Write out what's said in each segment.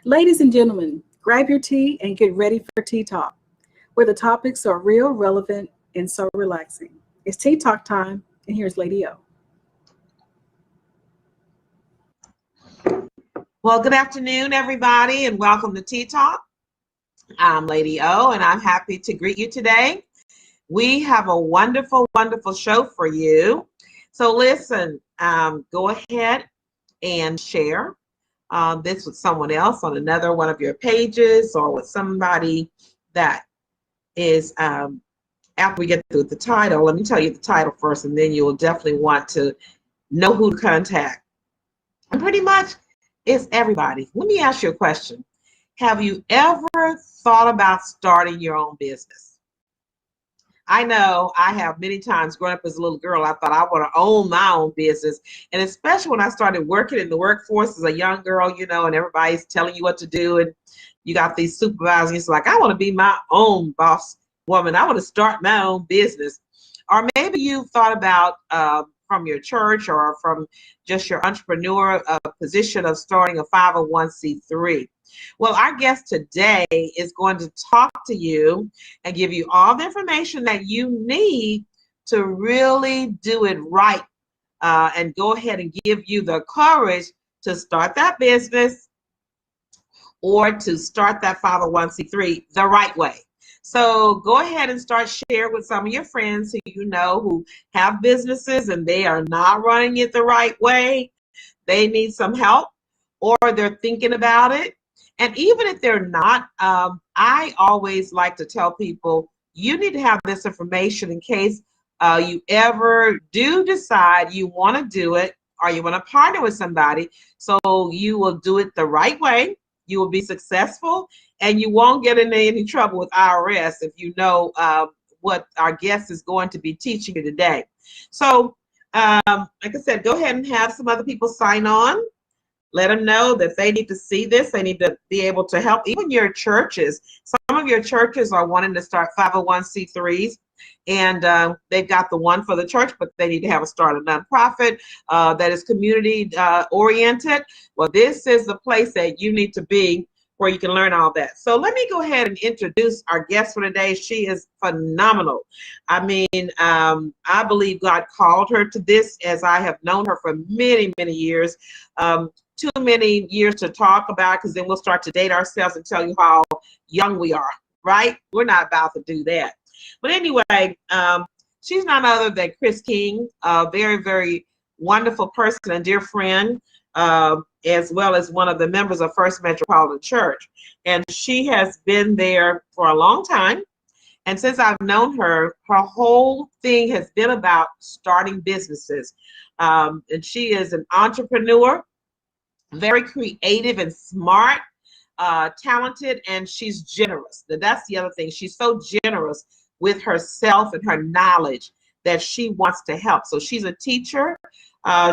Ladies and gentlemen, grab your tea and get ready for Tea Talk, where the topics are real, relevant, and so relaxing. It's Tea Talk time, and here's Lady O. Well, good afternoon, everybody, and welcome to Tea Talk. I'm Lady O, and I'm happy to greet you today. We have a wonderful, wonderful show for you. So listen, go ahead and share this with someone else on another one of your pages or with somebody that is, after we get through the title, let me tell you the title first, and then you will definitely want to know who to contact. And pretty much it's everybody. Let me ask you a question. Have you ever thought about starting your own business? I know I have many times growing up as a little girl, I thought I want to own my own business. And especially when I started working in the workforce as a young girl, and everybody's telling you what to do. And you got these supervisors, it's like, I want to be my own boss woman. I want to start my own business. Or maybe you thought about from your church or from just your entrepreneur position of starting a 501c3. Well, our guest today is going to talk to you and give you all the information that you need to really do it right and go ahead and give you the courage to start that business or to start that 501c3 the right way. So go ahead and start sharing with some of your friends who you know who have businesses and they are not running it the right way. They need some help or they're thinking about it. And even if they're not, I always like to tell people you need to have this information in case you ever do decide you want to do it or you want to partner with somebody. So you will do it the right way. You will be successful and you won't get into any trouble with IRS if you know what our guest is going to be teaching you today. So like I said, go ahead and have some other people sign on. Let them know that they need to see this. They need to be able to help. Even your churches. Some of your churches are wanting to start 501c3s, and they've got the one for the church, but they need to have a nonprofit that is community oriented. Well, this is the place that you need to be where you can learn all that. So let me go ahead and introduce our guest for today. She is phenomenal. I mean, I believe God called her to this as I have known her for many, many years. Too many years to talk about because then we'll start to date ourselves and tell you how young we are, right? We're not about to do that. But anyway, she's none other than Chris King, a very, very wonderful person and dear friend, as well as one of the members of First Metropolitan Church. And she has been there for a long time. And since I've known her, her whole thing has been about starting businesses. And she is an entrepreneur, very creative and smart, talented, and she's generous. That's the other thing. She's so generous with herself and her knowledge that she wants to help. So she's a teacher.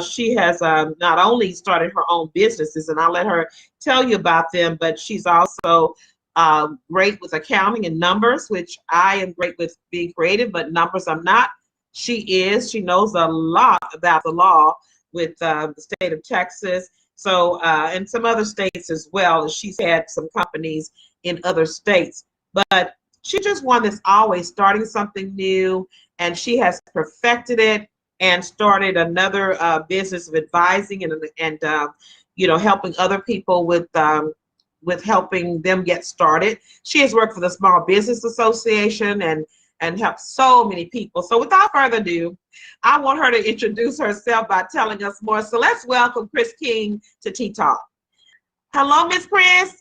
She has not only started her own businesses, and I'll let her tell you about them, but she's also great with accounting and numbers, which I am great with being creative, but numbers I'm not. She is. She knows a lot about the law with the state of Texas. So, and some other states as well. And she's had some companies in other states. But she just one that's always starting something new, and she has perfected it and started another business of advising and helping other people with helping them get started. She has worked for the Small Business Association and helped so many people. So without further ado, I want her to introduce herself by telling us more. So let's welcome Chris King to Tea Talk. Hello, Miss Chris.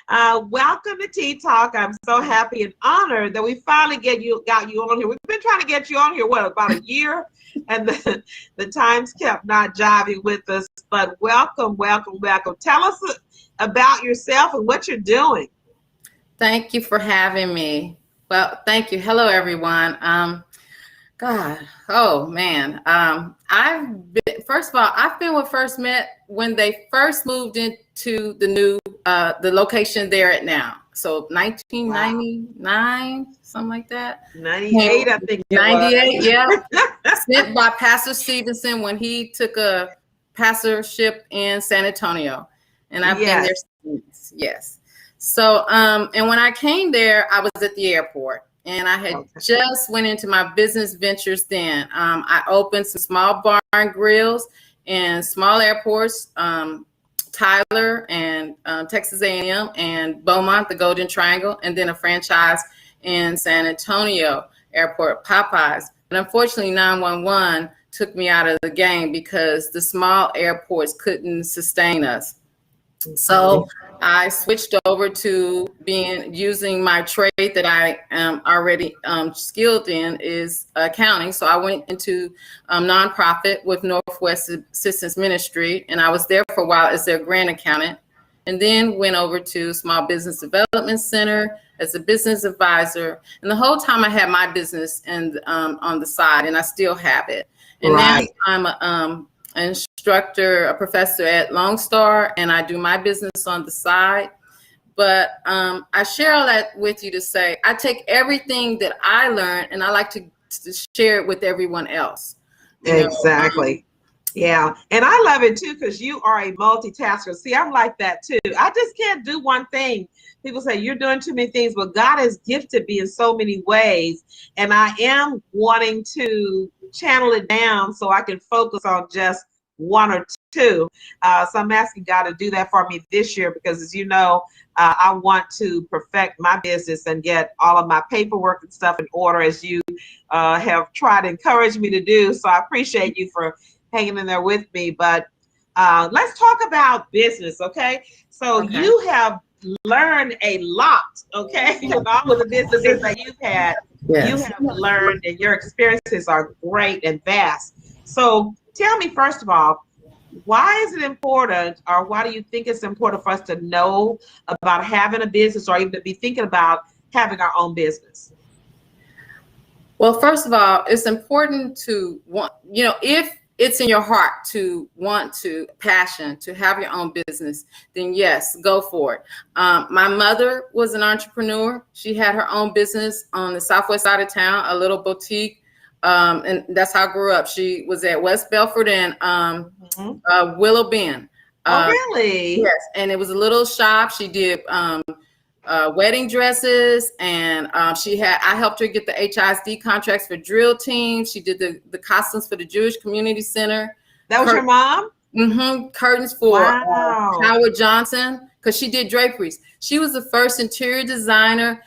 Welcome to Tea Talk. I'm so happy and honored that we finally got you on here. We've been trying to get you on here, about a year? And the times kept not jiving with us. But welcome, welcome, welcome. Tell us about yourself and what you're doing. Thank you for having me. Well, thank you. Hello, everyone. God, oh man. First of all, I've been with First Met when they first moved into the new, the location they're at now. So 1999, wow. Something like that. 98, I think. 98, yeah. Sent by Pastor Stevenson when he took a pastorship in San Antonio. and I've been there since. Yes. So, and when I came there, I was at the airport, and I had just went into my business ventures then. I opened some small bar and grills in small airports, Tyler and Texas A&M and Beaumont, the Golden Triangle, and then a franchise in San Antonio Airport, Popeyes. But unfortunately, 911 took me out of the game because the small airports couldn't sustain us. So I switched over to using my trade that I am already skilled in, is accounting. So I went into nonprofit with Northwest Assistance Ministry, and I was there for a while as their grant accountant, and then went over to Small Business Development Center as a business advisor. And the whole time I had my business and on the side, and I still have it. And now I'm an instructor, a professor at Lone Star, and I do my business on the side. But I share all that with you to say, I take everything that I learned and I like to share it with everyone else. Exactly. Yeah. And I love it too, because you are a multitasker. See, I'm like that too. I just can't do one thing. People say you're doing too many things, but God has gifted me in so many ways. And I am wanting to channel it down so I can focus on just one or two. So I'm asking God to do that for me this year, because as you know, I want to perfect my business and get all of my paperwork and stuff in order, as you have tried to encourage me to do. So I appreciate you for hanging in there with me. But let's talk about business, okay? So you have learned a lot, okay? With all of the businesses that you've had, you have learned, and your experiences are great and vast. So tell me, first of all, why is it important, or why do you think it's important for us to know about having a business, or even to be thinking about having our own business? Well, first of all, it's important to want, if it's in your heart to want to, passion to have your own business, then yes, go for it. My mother was an entrepreneur. She had her own business on the southwest side of town, a little boutique. And that's how I grew up. She was at West Belford and Willow Bend. Oh, really? Yes. And it was a little shop. She did wedding dresses, and I helped her get the HISD contracts for drill teams. She did the costumes for the Jewish Community Center. That was your mom? Mm-hmm. Curtains for Howard Johnson, because she did draperies. She was the first interior designer,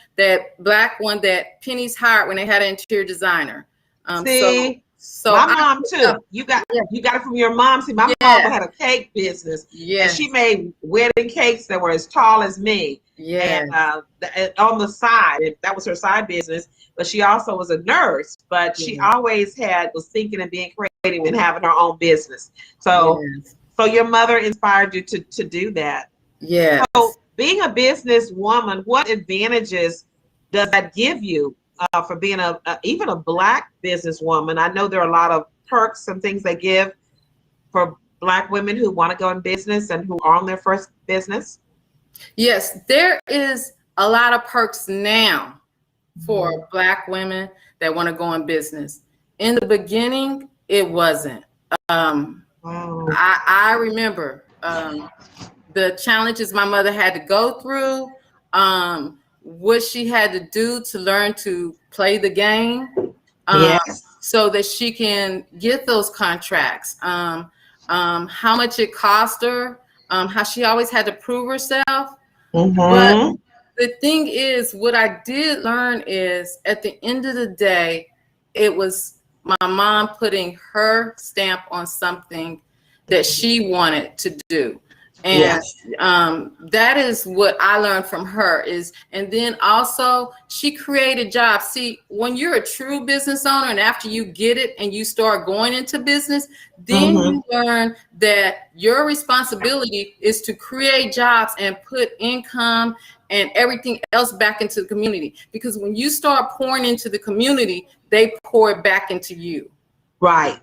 black one that Penny's hired when they had an interior designer. So my mom too. You got it from your mom. See, my mom had a cake business. And she made wedding cakes that were as tall as me. And on the side, that was her side business. But she also was a nurse. But she always was thinking and being creative and having her own business. So your mother inspired you to do that. Yeah. So being a business woman, what advantages does that give you? For being even a Black businesswoman? I know there are a lot of perks and things they give for Black women who want to go in business and who are on their first business. Yes, there is a lot of perks now for Black women that want to go in business. In the beginning, it wasn't. I remember the challenges my mother had to go through. What she had to do to learn to play the game, so that she can get those contracts. How much it cost her, how she always had to prove herself. But the thing is, what I did learn is, at the end of the day, it was my mom putting her stamp on something that she wanted to do. And that is what I learned from her and then also she created jobs. See, when you're a true business owner, and after you get it and you start going into business, then you learn that your responsibility is to create jobs and put income and everything else back into the community. Because when you start pouring into the community, they pour it back into you. Right.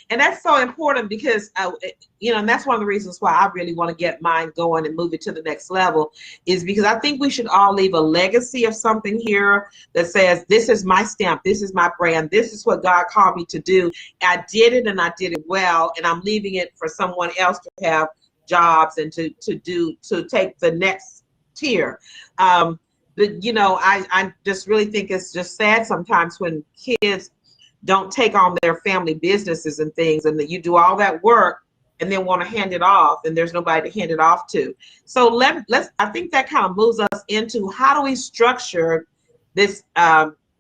And that's so important, because, and that's one of the reasons why I really want to get mine going and move it to the next level, is because I think we should all leave a legacy of something here that says, this is my stamp, this is my brand, this is what God called me to do. I did it and I did it well, and I'm leaving it for someone else to have jobs and to take the next tier. I just really think it's just sad sometimes when kids don't take on their family businesses and things, and that you do all that work and then want to hand it off, and there's nobody to hand it off to. So I think that kind of moves us into how do we structure this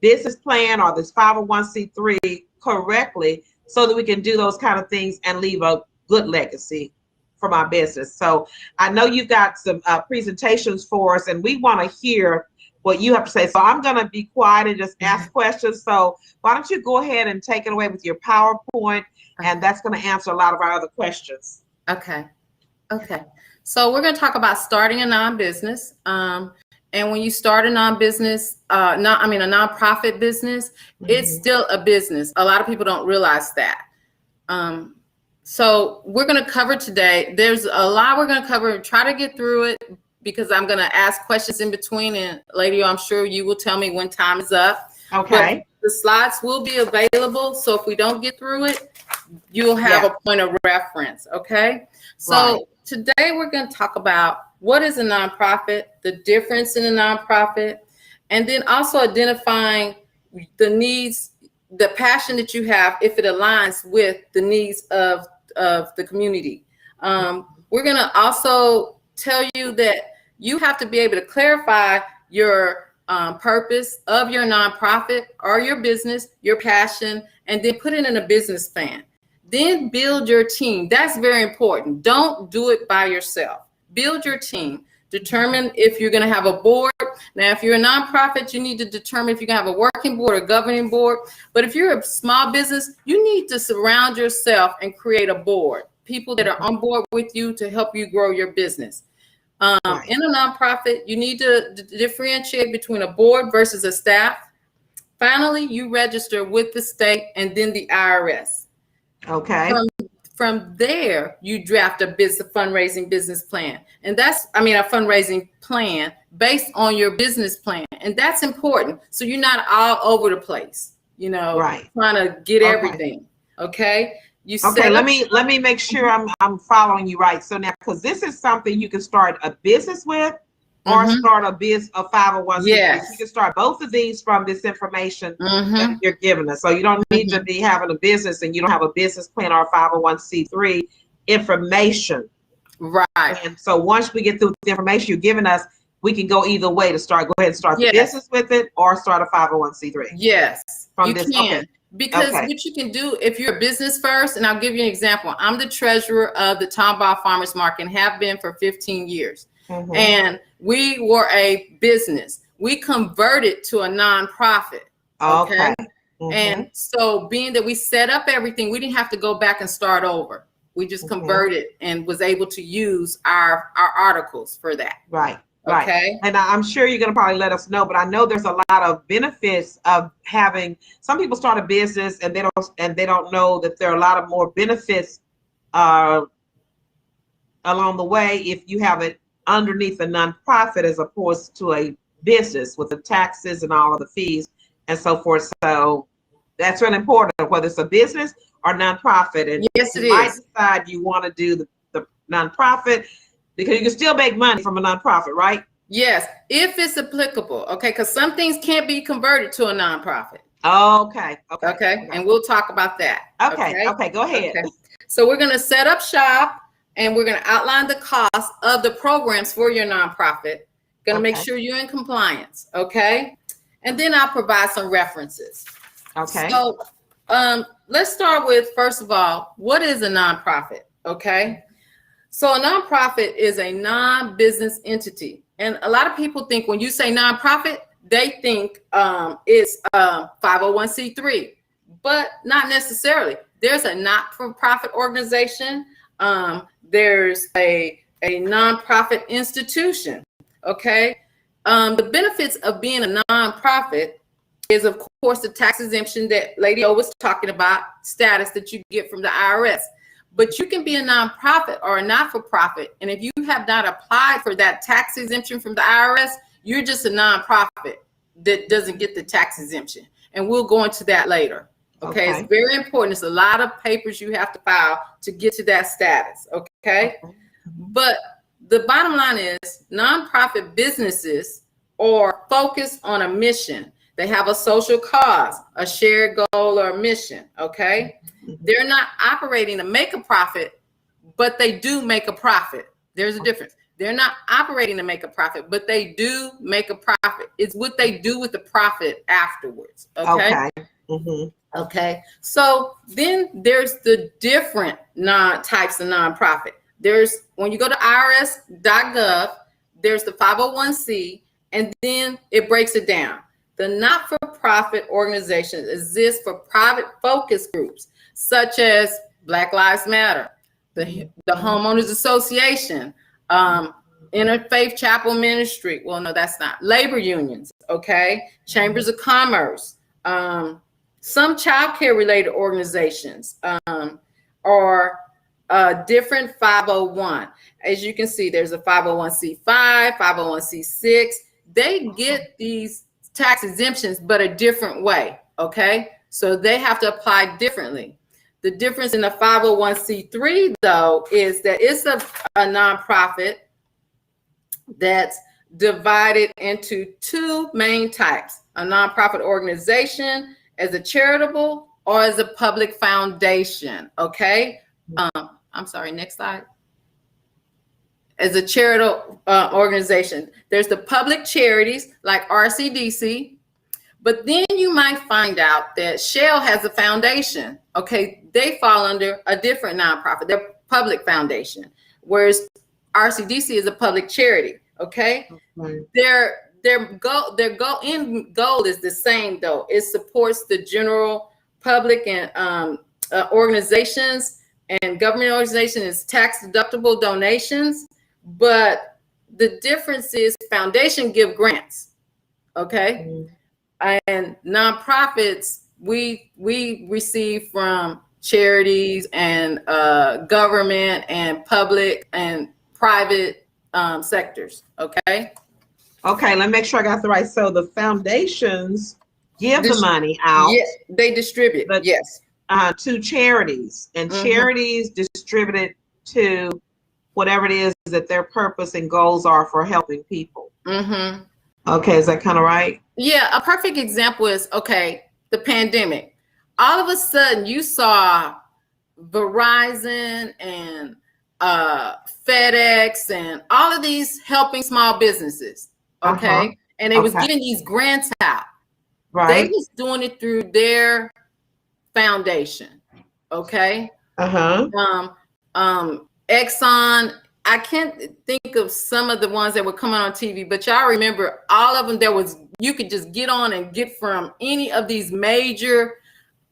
business plan or this 501c3 correctly so that we can do those kind of things and leave a good legacy from our business. So I know you've got some presentations for us, and we want to hear what you have to say. So I'm going to be quiet and just ask questions. So why don't you go ahead and take it away with your PowerPoint, and that's going to answer a lot of our other questions. Okay. So we're going to talk about starting a non-business. And when you start a non-business, a nonprofit business, it's still a business. A lot of people don't realize that. So we're going to cover today. There's a lot we're going to cover. Try to get through it because I'm going to ask questions in between. And Lady, I'm sure you will tell me when time is up. Okay. But the slides will be available. So if we don't get through it, you'll have a point of reference. Okay. So today we're going to talk about what is a nonprofit, the difference in a nonprofit, and then also identifying the needs, the passion that you have, if it aligns with the needs of the community. We're going to also tell you that you have to be able to clarify your purpose of your nonprofit or your business, your passion, and then put it in a business plan. Then build your team. That's very important. Don't do it by yourself. Build your team. Determine if you're going to have a board. Now, if you're a nonprofit, you need to determine if you're going to have a working board or governing board. But if you're a small business, you need to surround yourself and create a board. People that are on board with you to help you grow your business. In a nonprofit, you need to differentiate between a board versus a staff. Finally, you register with the state and then the IRS. Okay. From there, you draft a fundraising business plan. And that's, a fundraising plan based on your business plan. And that's important. So you're not all over the place, trying to get everything. Okay. Let me make sure I'm following you right. So now, because this is something you can start a business with or start a 501c3. Yes. You can start both of these from this information that you're giving us. So you don't need to be having a business and you don't have a business plan or a 501c3 information. Right. And so once we get through the information you're giving us, we can go either way to go ahead and start the business with it or start a 501c3. Yes, you can. Okay. Because what you can do if you're a business first, and I'll give you an example. I'm the treasurer of the Tomball Farmers Market and have been for 15 years. And we were a business. We converted to a nonprofit. Okay. And so being that we set up everything, we didn't have to go back and start over. We just converted and was able to use our articles for that. Right. Okay. And I'm sure you're going to probably let us know, but I know there's a lot of benefits of having, some people start a business and they don't know that there are a lot of more benefits along the way if you have it underneath a nonprofit as opposed to a business with the taxes and all of the fees and so forth. So that's really important, whether it's a business or nonprofit. And yes, you might decide you want to do the nonprofit, because you can still make money from a nonprofit, right? Yes, if it's applicable. Okay, because some things can't be converted to a nonprofit. Okay. And we'll talk about that. Okay, go ahead. Okay. So we're going to set up shop and we're going to outline the cost of the programs for your nonprofit. Going to make sure you're in compliance. Okay. And then I'll provide some references. Okay. So let's start with, first of all, what is a nonprofit? Okay. So a nonprofit is a non-business entity. And a lot of people think when you say nonprofit, they think it's 501c3, but not necessarily. There's a not-for-profit organization. There's a nonprofit institution, okay? The benefits of being a nonprofit is, of course, the tax exemption that Lady O was talking about, status that you get from the IRS. But you can be a nonprofit or a not-for-profit. And if you have not applied for that tax exemption from the IRS, you're just a nonprofit that doesn't get the tax exemption. And we'll go into that later. Okay. It's very important. It's a lot of papers you have to file to get to that status. Okay. But the bottom line is nonprofit businesses are focused on a mission. They have a social cause, a shared goal or a mission, okay? They're not operating to make a profit, but they do make a profit. There's a difference. They're not operating to make a profit, but they do make a profit. It's what they do with the profit afterwards, okay? Okay, so then there's the different types of nonprofit. There's, when you go to irs.gov, there's the 501c, and then it breaks it down. The not-for-profit organizations exist for private focus groups, such as Black Lives Matter, the Homeowners Association, Interfaith Chapel Ministry. Well, no, that's not. Labor unions, okay? Chambers of Commerce, some child care related organizations, or different 501. As you can see, there's a 501c5, 501c6. They get these tax exemptions, but a different way, okay? So they have to apply differently. The difference in the 501c3, though, is that it's a nonprofit that's divided into two main types: a nonprofit organization as a charitable or as a public foundation, okay? I'm sorry, next slide. As a charitable organization, there's the public charities like RCDC, but then you might find out that Shell has a foundation, okay? They fall under a different nonprofit, they're public foundation, whereas RCDC is a public charity, okay? Their goal is the same though. It supports the general public and organizations and government organizations is tax deductible donations, but the difference is foundation give grants, okay? And nonprofits, we receive from charities and government and public and private sectors, okay? Okay, let me make sure I got the right. So the foundations give the money out. Yes, they distribute, but, yes. To charities, and charities distribute it to whatever it is that their purpose and goals are for helping people. Okay, is that kind of right? Yeah, a perfect example is, okay, the pandemic. All of a sudden you saw Verizon and FedEx and all of these helping small businesses, okay? And they was getting these grants out. They was doing it through their foundation, okay? Exxon, I can't think of some of the ones that were coming on TV, but y'all remember all of them. There was, you could just get on and get from any of these major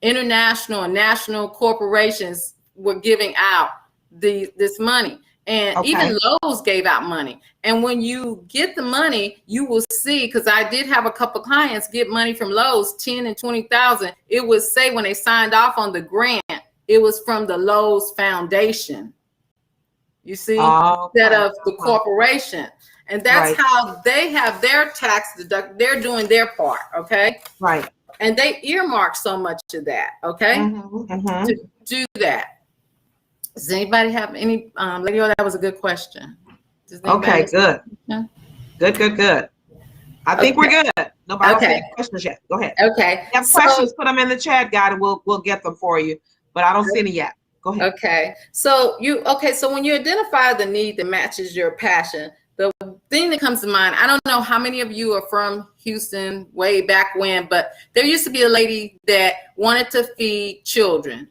international and national corporations were giving out this money. And even Lowe's gave out money. And when you get the money, you will see, because I did have a couple clients get money from Lowe's, 10 and 20,000. It would say when they signed off on the grant, it was from the Lowe's Foundation. You see, instead of the corporation. And that's how they have their tax deduct. They're doing their part, okay? Right. And they earmark so much of that, okay? To do that. Does anybody have any, Lady O, that was a good question. Okay, good. Good. I think we're good. Nobody else has any questions yet. Go ahead. Okay. If you have questions, put them in the chat, guys, and we'll get them for you. But I don't see any yet. Go ahead. Okay. So when you identify the need that matches your passion, the thing that comes to mind, I don't know how many of you are from Houston way back when, but there used to be a lady that wanted to feed children.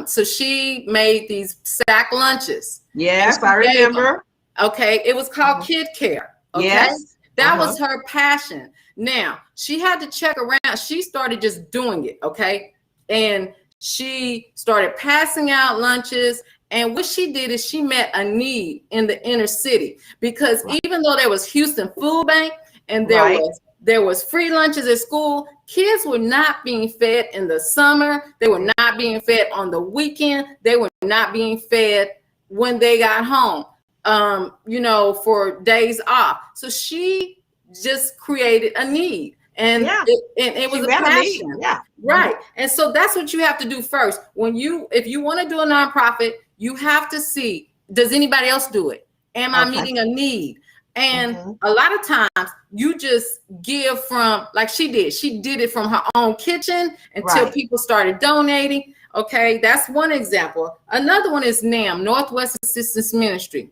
So she made these sack lunches. Yes, I remember. Okay, it was called Kid Care. Okay? Yes. That was her passion. Now, she had to check around. She started just doing it, okay? And she started passing out lunches. And what she did is she met a need in the inner city, because even though there was Houston Food Bank and there was free lunches at school, kids were not being fed in the summer. They were not being fed on the weekend. They were not being fed when they got home, for days off. So she just created a need. And it was a passion. Right. And so that's what you have to do first. If you want to do a nonprofit, you have to see does anybody else do it? Am I Okay. meeting a need? And Mhm. a lot of times you just give from, like she did it from her own kitchen until Right. people started donating. Okay, that's one example. Another one is NAM, Northwest Assistance Ministry.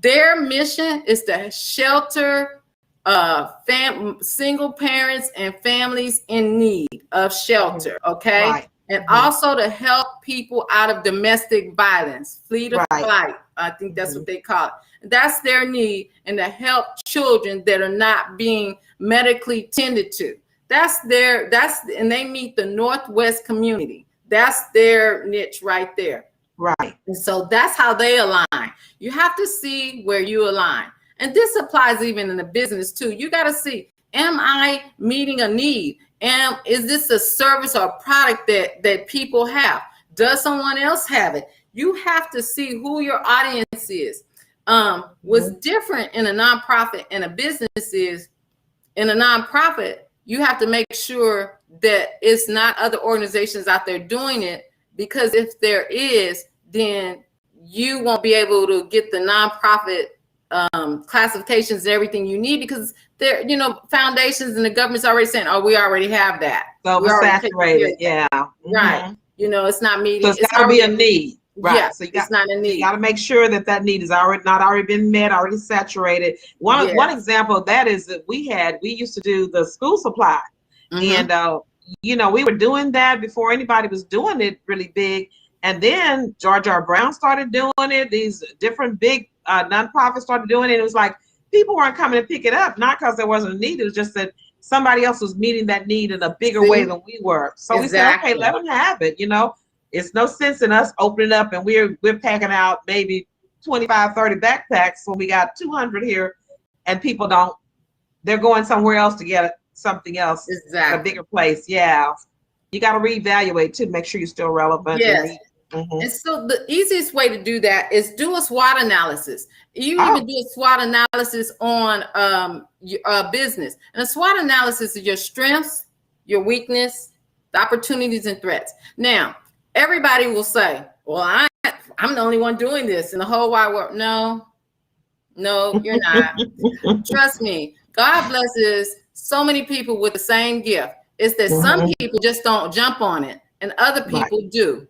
Their mission is to shelter single parents and families in need of shelter, okay? Right. And Mhm. also to help people out of domestic violence, flee to Right. flight. I think that's what they call it. That's their need, and to help children that are not being medically tended to. And they meet the Northwest community. That's their niche right there. Right. And so that's how they align. You have to see where you align. And this applies even in the business too. You got to see, am I meeting a need? And is this a service or a product that people have? Does someone else have it? You have to see who your audience is. What's different in a nonprofit and a business is, in a nonprofit, you have to make sure that it's not other organizations out there doing it, because if there is, then you won't be able to get the nonprofit classifications and everything you need, because there, foundations and the government's already saying, oh, we already have that. So oversaturated, yeah. Right. It's not meeting. So it's got to be a need. Right. Yeah, so it's not a need. You got to make sure that need is already been met, already saturated. One example of that is that we used to do the school supply. And we were doing that before anybody was doing it really big. And then George R. Brown started doing it. These different big nonprofits started doing it. It was like people weren't coming to pick it up, not because there wasn't a need. It was just that somebody else was meeting that need in a bigger way than we were. So we said, okay, let them have it. It's no sense in us opening up and we're packing out maybe 25, 30 backpacks when we got 200 here, and people they're going somewhere else to get something else, a bigger place. Yeah. You got to reevaluate too, make sure you're still relevant. Yes. And so the easiest way to do that is do a SWOT analysis. You even do a SWOT analysis on your business. And a SWOT analysis is your strengths, your weakness, the opportunities and threats. Now, everybody will say, well, I'm the only one doing this in the whole wide world. No, you're not. Trust me, God blesses so many people with the same gift. It's that some people just don't jump on it and other people do.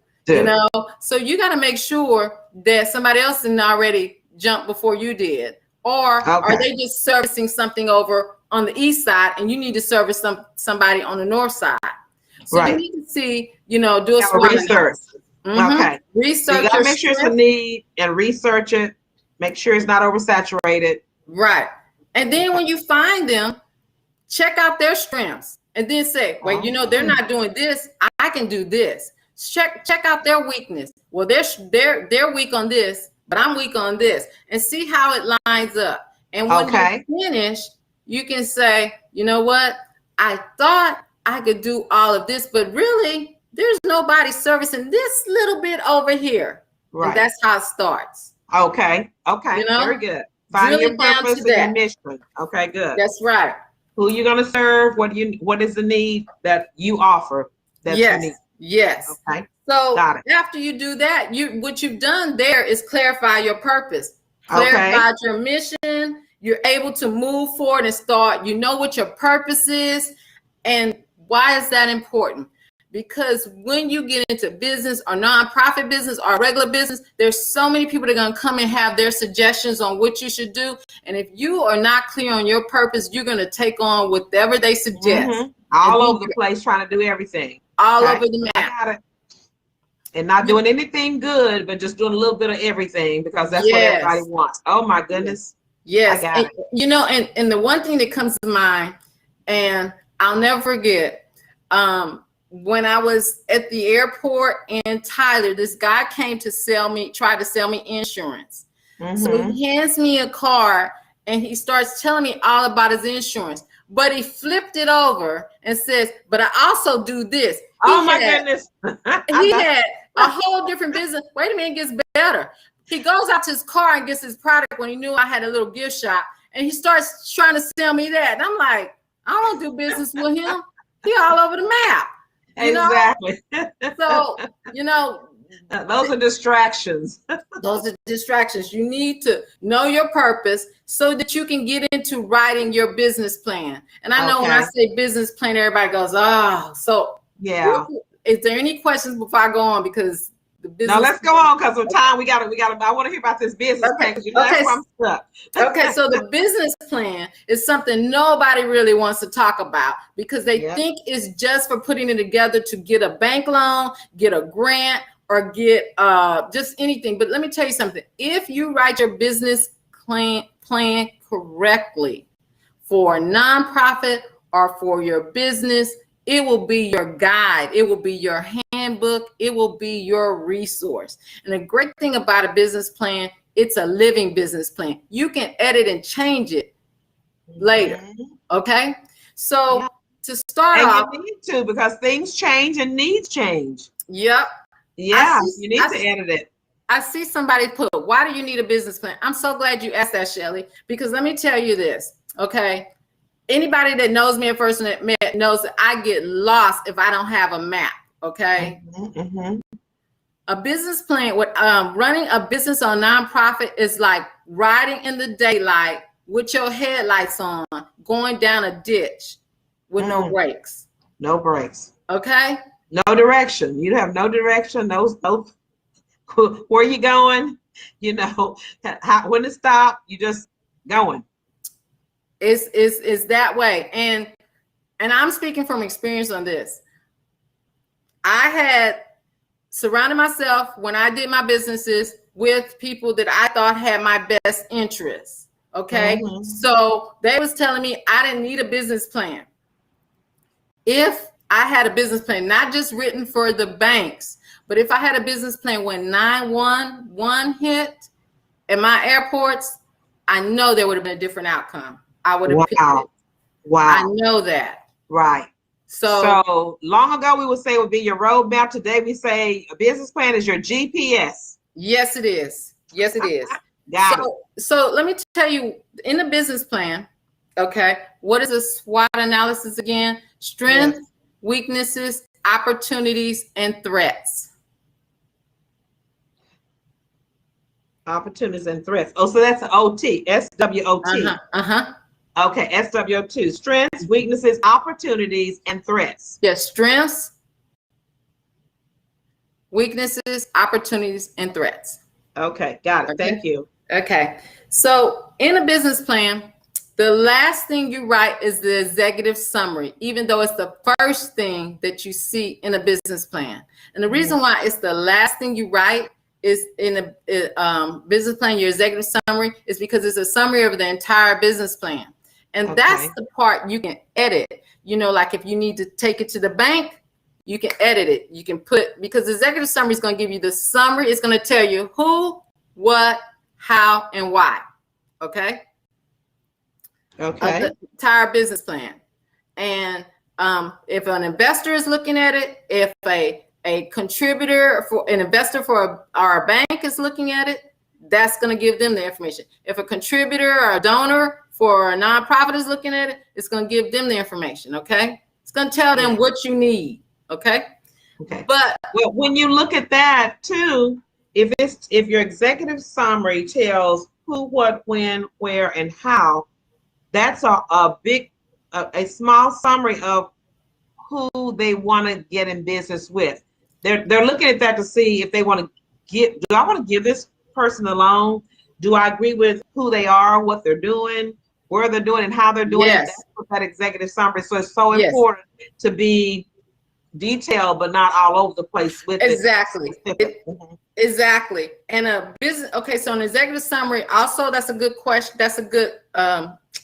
So you got to make sure that somebody else didn't already jump before you did. Or are they just servicing something over on the east side and you need to service somebody on the north side? So you need to see, do a SWOT research. Okay. Research. So you got to make sure it's a need and research it. Make sure it's not oversaturated. Right. And then when you find them, check out their strengths and then say, wait, they're not doing this. I can do this. Check out their weakness. Well, they're weak on this, but I'm weak on this, and see how it lines up. And when you finish, you can say, you know what? I thought I could do all of this, but really, there's nobody servicing this little bit over here. Right. And that's how it starts. Okay. Very good. Find your purpose and your mission. Okay, good. That's right. Who you're gonna serve? What is the need that you offer? Yes. Okay. So after you do that, what you've done there is clarify your purpose, clarify your mission. You're able to move forward and start. You know what your purpose is, and why is that important? Because when you get into business or nonprofit business or regular business, there's so many people that are going to come and have their suggestions on what you should do. And if you are not clear on your purpose, you're going to take on whatever they suggest. All over the place, trying to do everything. All over the map. And not doing anything good, but just doing a little bit of everything because that's what everybody wants. Oh my goodness. Yes. And the one thing that comes to mind, and I'll never forget, when I was at the airport in Tyler, this guy came to try to sell me insurance. So he hands me a card and he starts telling me all about his insurance, but he flipped it over and says, but I also do this. Goodness. He had a whole different business. Wait a minute, it gets better. He goes out to his car and gets his product when he knew I had a little gift shop, and he starts trying to sell me that. And I'm like, I don't do business with him. He all over the map. Exactly. So, Those are distractions. Those are distractions. You need to know your purpose so that you can get into writing your business plan. And I know when I say business plan, everybody goes, oh, so yeah. Is there any questions before I go on? Because the business. No, let's go on because of time. We got to. I want to hear about this business plan because that's where I'm stuck. Okay, so the business plan is something nobody really wants to talk about because they think it's just for putting it together to get a bank loan, get a grant, or get just anything. But let me tell you something. If you write your business plan correctly for a nonprofit or for your business, it will be your guide. It will be your handbook. It will be your resource. And the great thing about a business plan, it's a living business plan. You can edit and change it later. Okay. So to start off, you need to because things change and needs change. Yep. Yeah, you need to edit it. I see somebody put, why do you need a business plan? I'm so glad you asked that, Shelly, because let me tell you this. Okay. Anybody that knows me at first knows that I get lost if I don't have a map. Okay. A business plan with running a business or nonprofit is like riding in the daylight with your headlights on, going down a ditch with no brakes. No brakes. Okay. No direction. You have no direction. No, where you going? You know, when to stop. You just going. It's that way. And I'm speaking from experience on this. I had surrounded myself when I did my businesses with people that I thought had my best interests. Okay. So they was telling me I didn't need a business plan. If I had a business plan, not just written for the banks, but if I had a business plan when 911 hit at my airports, I know there would have been a different outcome. I would have picked it. Wow. I know that. Right. So long ago we would say it would be your roadmap. Today we say a business plan is your GPS. Yes, it is. Yes, it is. Got it. So let me tell you, in the business plan, okay, what is a SWOT analysis again? Strengths, weaknesses, opportunities, and threats. Opportunities and threats. Oh, so that's OT, SWOT. Okay, SWOT. Strengths, weaknesses, opportunities, and threats. Yes, strengths, weaknesses, opportunities, and threats. Okay, got it. Okay. Thank you. Okay, so in a business plan, the last thing you write is the executive summary, even though it's the first thing that you see in a business plan. And the reason why it's the last thing you write is in a business plan, your executive summary, is because it's a summary of the entire business plan. And that's the part you can edit. You know, like if you need to take it to the bank, you can edit it. You can put, because the executive summary is going to give you the summary. It's going to tell you who, what, how, and why. Okay. Okay. The entire business plan. And if an investor is looking at it, if a contributor for an investor for our bank is looking at it, that's going to give them the information. If a contributor or a donor for a nonprofit is looking at it, it's going to give them the information. Okay. It's going to tell them what you need. Okay. Okay. But well, when you look at that too, if your executive summary tells who, what, when, where, and how, that's a small summary of who they want to get in business with. They're looking at that to see if they want to do I want to give this person a loan? Do I agree with who they are, what they're doing, where they're doing, and how they're doing it? That's what that executive summary. So it's so important to be detailed, but not all over the place with it. Exactly. And a business, okay, so an executive summary, also that's a good question. That's a good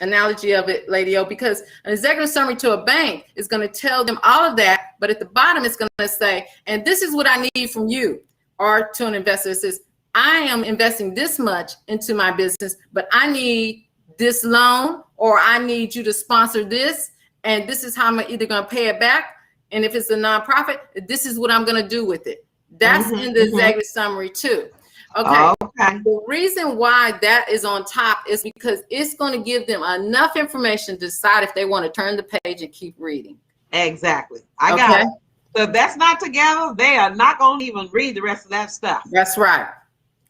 analogy of it, Lady O, because an executive summary to a bank is going to tell them all of that, but at the bottom it's going to say, and this is what I need from you. Or to an investor, it says, I am investing this much into my business, but I need this loan, or I need you to sponsor this, and this is how I'm either going to pay it back. And if it's a nonprofit, this is what I'm going to do with it. That's in the executive summary too. Okay. The reason why that is on top is because it's going to give them enough information to decide if they want to turn the page and keep reading. Exactly. I got it. So if that's not together, they are not going to even read the rest of that stuff. That's right.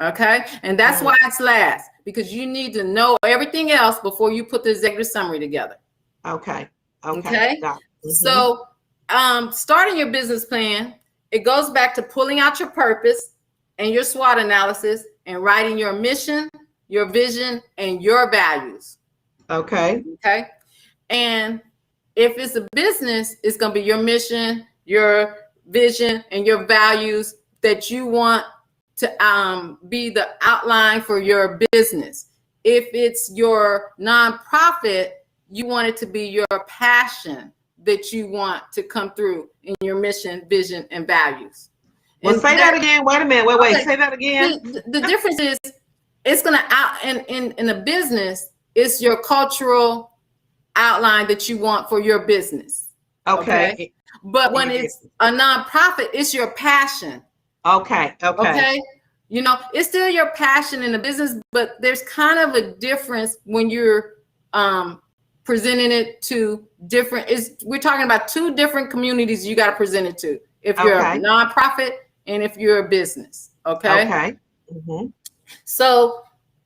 Okay. And that's why it's last, because you need to know everything else before you put the executive summary together. Okay. Okay. Got it. So starting your business plan, it goes back to pulling out your purpose and your SWOT analysis and writing your mission, your vision, and your values. Okay. Okay. And if it's a business, it's going to be your mission, your vision, and your values that you want to be the outline for your business. If it's your nonprofit, you want it to be your passion that you want to come through in your mission, vision, and values. Well, say that again. Wait a minute. Wait. Okay. Say that again. The difference is it's going to in a business, it's your cultural outline that you want for your business. Okay. But when it's a nonprofit, it's your passion. Okay. You know, it's still your passion in the business, but there's kind of a difference when you're presenting it to different. We're talking about two different communities you got to present it to. If you're a nonprofit and if you're a business. Okay. So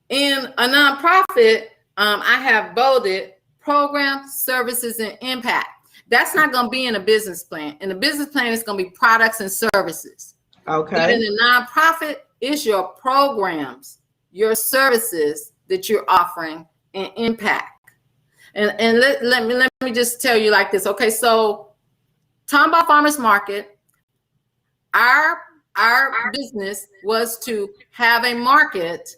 in a nonprofit, I have bolded program, services, and impact. That's not going to be in a business plan. In a business plan, it's going to be products and services. Okay. But in a nonprofit, it's your programs, your services that you're offering, and impact. And let me just tell you like this. Okay, so Tomball Farmers Market, our business was to have a market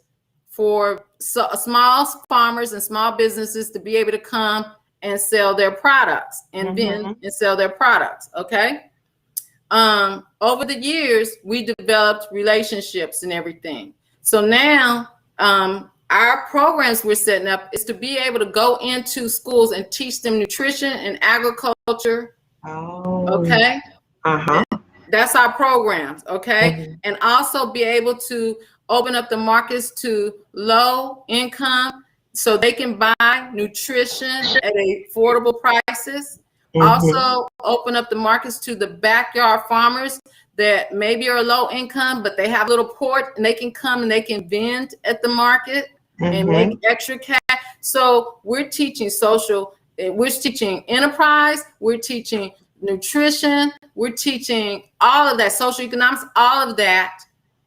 for small farmers and small businesses to be able to come and sell their products and then and sell their products. Okay. Over the years, we developed relationships and everything. So now our programs we're setting up is to be able to go into schools and teach them nutrition and agriculture. Oh. Okay. That's our programs. Okay. And also be able to open up the markets to low income so they can buy nutrition at affordable prices. Also open up the markets to the backyard farmers that maybe are low income, but they have a little port and they can come and they can vend at the market and make extra cash. So we're teaching we're teaching enterprise, we're teaching nutrition, we're teaching all of that, social economics, all of that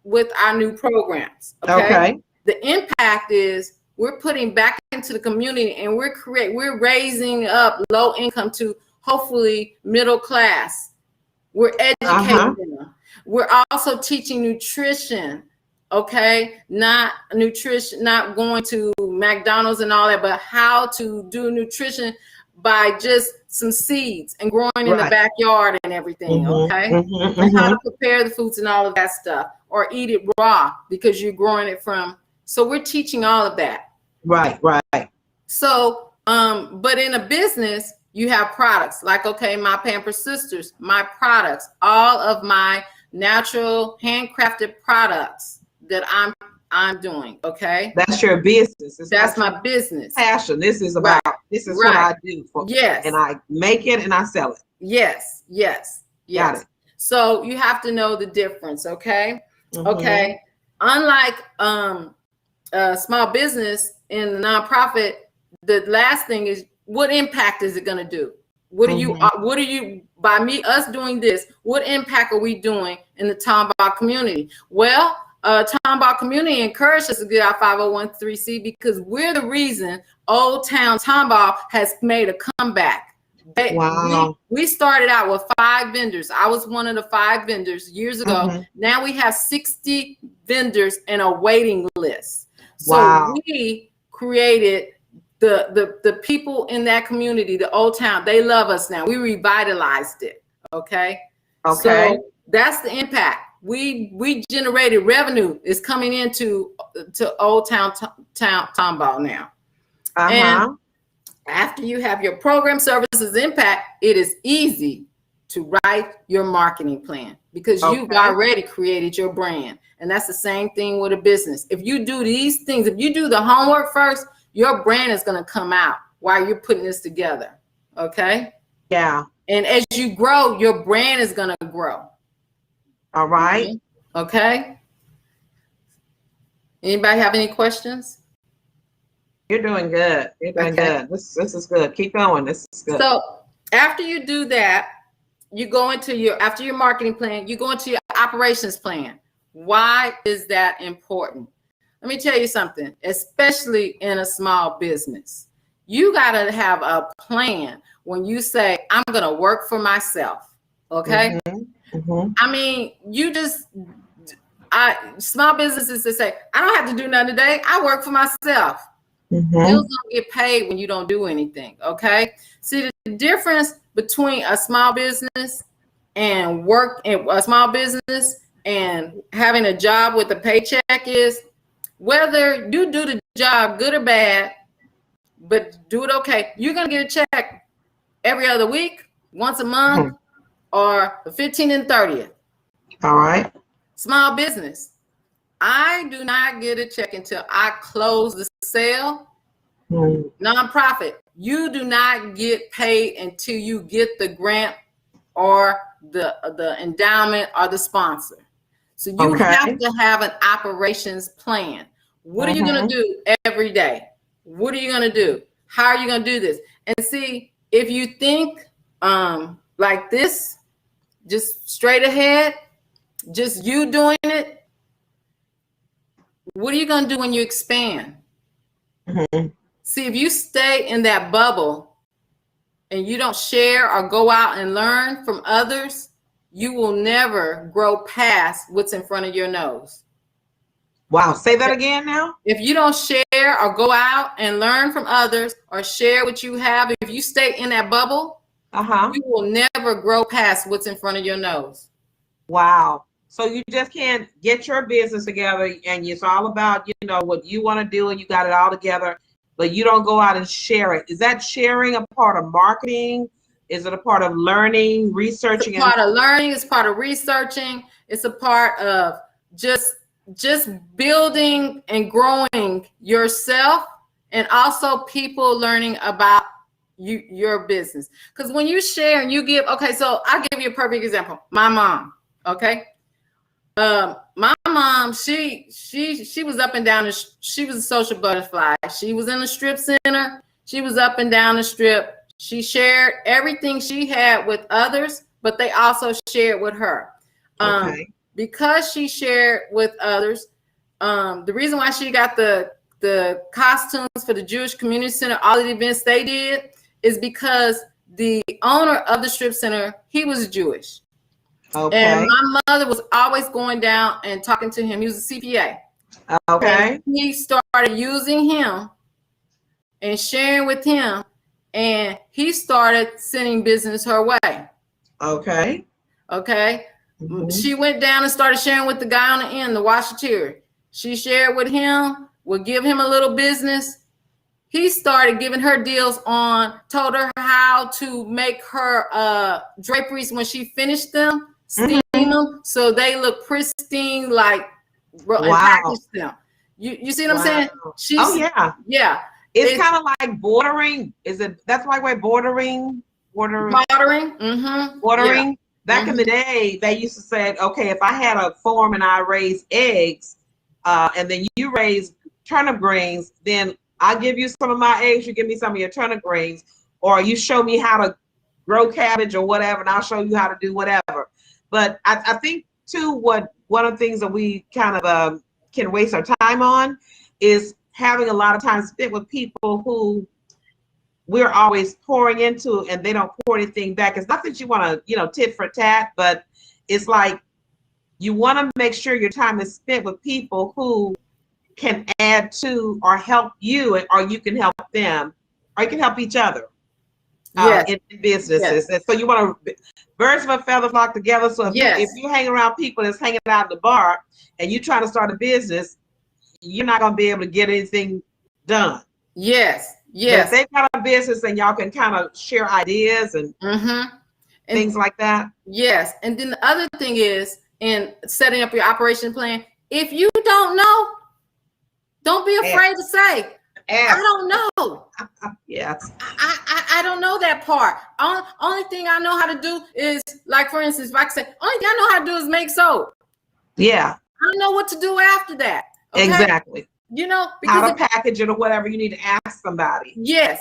with our new programs. Okay. The impact is we're putting back into the community and we're raising up low income to hopefully middle class. We're educating them. We're also teaching nutrition. Okay, not nutrition, not going to McDonald's and all that, but how to do nutrition by just some seeds and growing in the backyard and everything. Okay, and how to prepare the foods and all of that stuff, or eat it raw because you're growing it from. So we're teaching all of that. Right. So, but in a business, you have products like, okay, my Pampers Sisters, my products, all of my natural handcrafted products that I'm doing. Okay. That's your business. That's my business. Passion. This is about, this is what I do for. Yes. And I make it and I sell it. Yes. Got it. So you have to know the difference. Okay. Okay. Unlike, small business in the nonprofit, the last thing is what impact is it going to do? What are you, by us doing this, what impact are we doing in the Tomball community? Well, Tomball community encouraged us to get our 501(c) because we're the reason Old Town Tomball has made a comeback. We started out with 5 vendors. I was one of the 5 vendors years ago. Now we have 60 vendors in a waiting list. So we created the people in that community, the Old Town, they love us now. We revitalized it. Okay. So that's the impact. We generated revenue is coming into Old Town Tomball now. And after you have your program, services, impact, it is easy to write your marketing plan because you've already created your brand. And that's the same thing with a business. If you do these things, if you do the homework first, your brand is going to come out while you're putting this together. Okay. Yeah. And as you grow, your brand is going to grow. All right. Okay. Anybody have any questions? You're doing good. You're doing good. This is good. Keep going. This is good. So after you do that, you go into after your marketing plan, you go into your operations plan. Why is that important? Let me tell you something, especially in a small business. You got to have a plan when you say, I'm going to work for myself. Okay. Mm-hmm. Mm-hmm. I mean, small businesses that say, I don't have to do nothing today. I work for myself. Mm-hmm. Bills don't get paid when you don't do anything. Okay. See, the difference between a small business and a small business and having a job with a paycheck is whether you do the job good or bad, but do it okay. You're going to get a check every other week, once a month, or the 15th and 30th. All right. Small business. I do not get a check until I close the sale. Nonprofit. You do not get paid until you get the grant or the endowment or the sponsor. So you have to have an operations plan. What are you going to do every day? What are you going to do? How are you going to do this? And see, if you think like this, just straight ahead, just you doing it, what are you going to do when you expand? Mm-hmm. See, if you stay in that bubble and you don't share or go out and learn from others, you will never grow past what's in front of your nose. Wow. Say that again now. If you don't share or go out and learn from others or share what you have, if you stay in that bubble, you will never grow past what's in front of your nose. Wow. So you just can't get your business together and it's all about, what you want to do and you got it all together, but you don't go out and share it. Is that sharing a part of marketing? Is it a part of learning, researching? It's a part of learning. It's part of researching. It's a part of just building and growing yourself, and also people learning about your business. Because when you share and you give, so I'll give you a perfect example. My mom, my mom, she was up and down. She was a social butterfly. She was in the strip center. She was up and down the strip. She shared everything she had with others, but they also shared with her. Because she shared with others, the reason why she got the costumes for the Jewish Community Center, all the events they did, is because the owner of the strip center, he was Jewish. And my mother was always going down and talking to him. He was a CPA. And he started using him and sharing with him, and he started sending business her way. Mm-hmm. She went down and started sharing with the guy on the end, the washateer. She shared with him, would give him a little business. He started giving her deals told her how to make her draperies when she finished them, steam them so they look pristine, and package them. You see what I'm saying? Yeah. It's kind of like bordering. That's like we're bordering. Mm-hmm. Bordering. Yeah. Back in the day, they used to say, okay, if I had a farm and I raised eggs, and then you raise turnip greens, then I'll give you some of my eggs, you give me some of your turnip greens, or you show me how to grow cabbage or whatever, and I'll show you how to do whatever. But I think too, one of the things that we kind of can waste our time on is having a lot of time spent with people who we're always pouring into and they don't pour anything back. It's not that you want to, tit for tat, but it's like you want to make sure your time is spent with people who can add to or help you, or you can help them, or you can help each other in businesses. And so you want to, birds of a feather flock together. So if you hang around people that's hanging out at the bar and you try to start a business, you're not going to be able to get anything done. Yes. But if they've got a business and y'all can kind of share ideas and things like that. Yes. And then the other thing is, in setting up your operation plan, if you don't know, don't be afraid to say, Ask. don't know. Yes. I don't know that part. Only thing I know how to do is, like, for instance, if I say, only thing I know how to do is make soap. Yeah. I don't know what to do after that. Okay? Exactly. You know, How because to package it or whatever, you need to ask somebody. yes.